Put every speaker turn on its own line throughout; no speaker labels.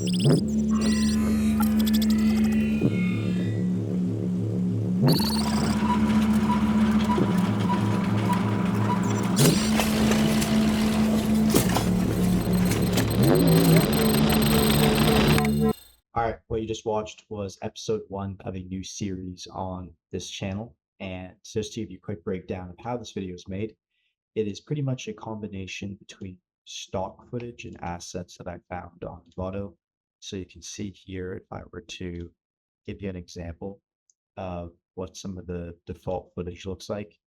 All right, what you just watched was episode one of a new series on this channel. And just to give you a quick breakdown of how this video is made, it is pretty much a combination between stock footage and assets that I found on Votto. So you can see here, if I were to give you an example of what some of the default footage looks like,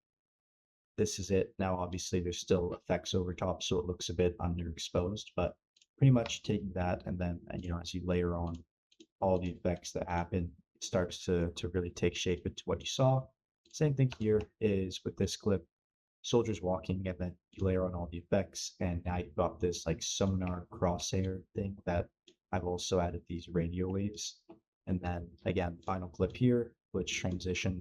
this is it. Now, obviously, there's still effects over top, so it looks a bit underexposed, but pretty much taking that and then, as you layer on all the effects that happen, it starts to really take shape into what you saw. Same thing here is with this clip, soldiers walking, and then you layer on all the effects, and now you've got this like sonar crosshair thing that I've also added these radio waves. And then again, final clip here, which transition,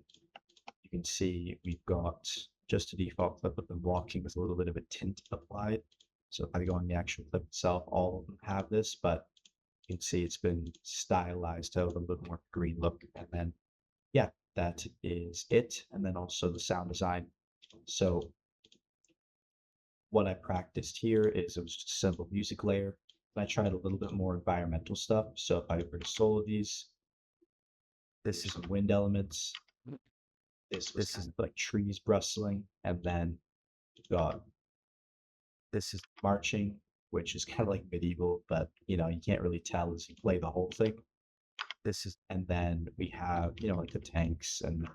you can see we've got just a default clip of them walking with a little bit of a tint applied. So if I go on the actual clip itself, all of them have this, but you can see it's been stylized to have a little more green look. And then, yeah, that is it. And then also the sound design. So what I practiced here is it was just a simple music layer. And I tried a little bit more environmental stuff. So if I were to solo these, this is wind elements. This is like trees rustling, and then you've got this is marching, which is kind of like medieval, but you can't really tell as you play the whole thing. This is, and then we have, like the tanks and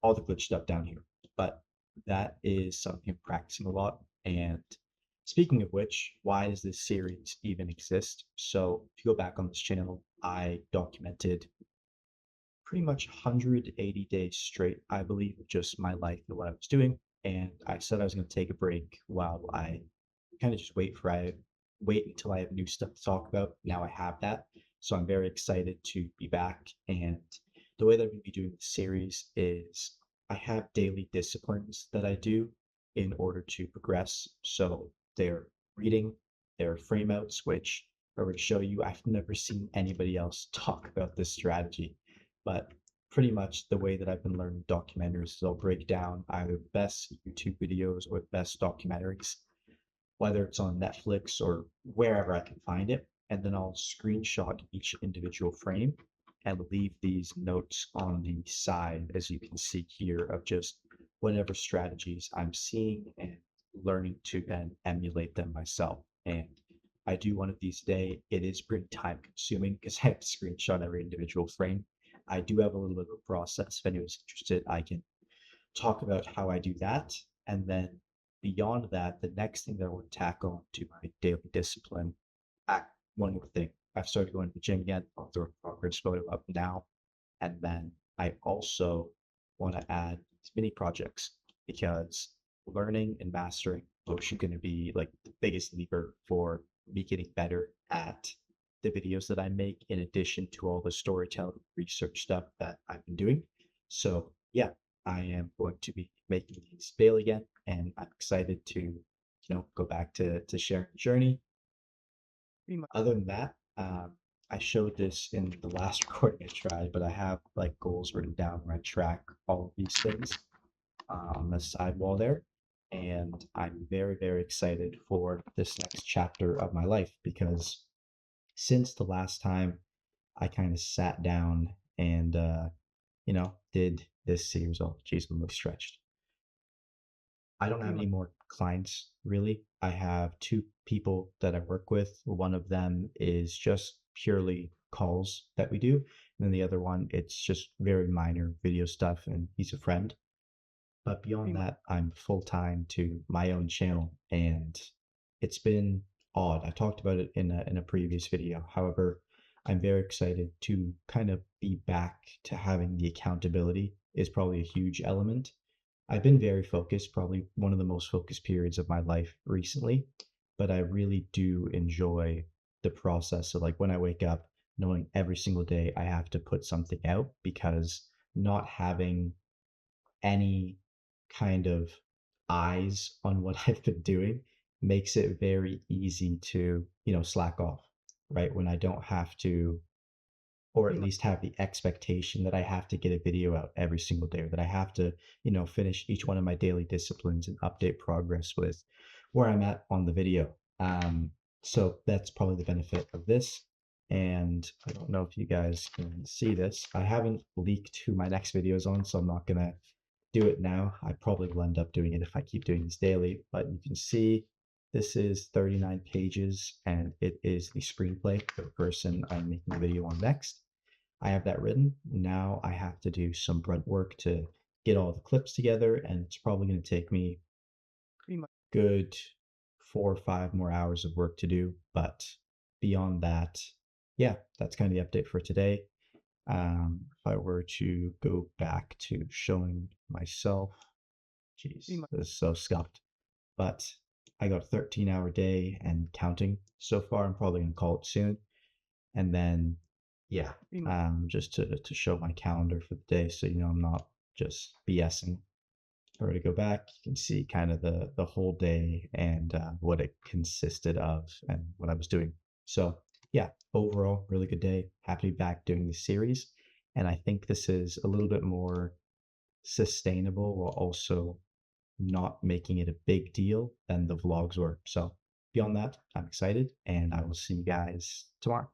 all the good stuff down here. But that is something I'm practicing a lot. And speaking of which, why does this series even exist? So if you go back on this channel, I documented pretty much 180 days straight, I believe, of just my life and what I was doing. And I said I was going to take a break while I kind of just wait until I have new stuff to talk about. Now I have that. So I'm very excited to be back. And the way that I'm going to be doing this series is I have daily disciplines that I do in order to progress. So they're reading, they're frame outs, which if I were to show you, I've never seen anybody else talk about this strategy. But pretty much the way that I've been learning documentaries is I'll break down either the best YouTube videos or the best documentaries, whether it's on Netflix or wherever I can find it, and then I'll screenshot each individual frame and leave these notes on the side, as you can see here, of just whatever strategies I'm seeing and learning to then emulate them myself. And I do one of these a day. It is pretty time consuming because I have to screenshot every individual frame. I do have a little bit of a process. If anyone's interested, I can talk about how I do that. And then beyond that, the next thing that I want to tack on to my daily discipline, one more thing. I've started going to the gym again. I'll throw a progress photo up now. And then I also want to add mini projects because learning and mastering motion going to be like the biggest lever for me getting better at the videos that I make, in addition to all the storytelling research stuff that I've been doing. So yeah, I am going to be making these daily again, and I'm excited to, go back to sharing the journey. Other than that, I showed this in the last recording I tried, but I have like goals written down where I track all of these things on the sidewall there. And I'm very, very excited for this next chapter of my life because since the last time I kind of sat down and, did this series, oh, geez, I'm really stretched. I don't have any more clients really. I have two people that I work with. One of them is just purely calls that we do. And then the other one, it's just very minor video stuff, and he's a friend. But beyond that, I'm full time to my own channel, and it's been odd. I talked about it in a previous video. However, I'm very excited to kind of be back to having the accountability is probably a huge element. I've been very focused, probably one of the most focused periods of my life recently, but I really do enjoy the process of like when I wake up, knowing every single day I have to put something out because not having any kind of eyes on what I've been doing makes it very easy to, slack off. right? When I don't have to, or at least have the expectation that I have to get a video out every single day, or that I have to, finish each one of my daily disciplines and update progress with where I'm at on the video. So that's probably the benefit of this. And I don't know if you guys can see this. I haven't leaked who my next video is on, so I'm not gonna do it now. I probably will end up doing it if I keep doing these daily, but you can see this is 39 pages and it is the screenplay for the person I'm making a video on next. I have that written. Now I have to do some grunt work to get all the clips together, and it's probably going to take me good 4 or 5 more hours of work to do. But beyond that, yeah, that's kind of the update for today. If I were to go back to showing myself, geez, this is so scuffed. But I got a 13-hour day and counting so far. I'm probably gonna call it soon. And then, yeah, just to show my calendar for the day, so I'm not just BSing. If I were to go back, you can see kind of the whole day and what it consisted of and what I was doing. So yeah, overall, really good day. Happy to be back doing this series, and I think this is a little bit more sustainable while also not making it a big deal than the vlogs were. So beyond that, I'm excited, and I will see you guys tomorrow.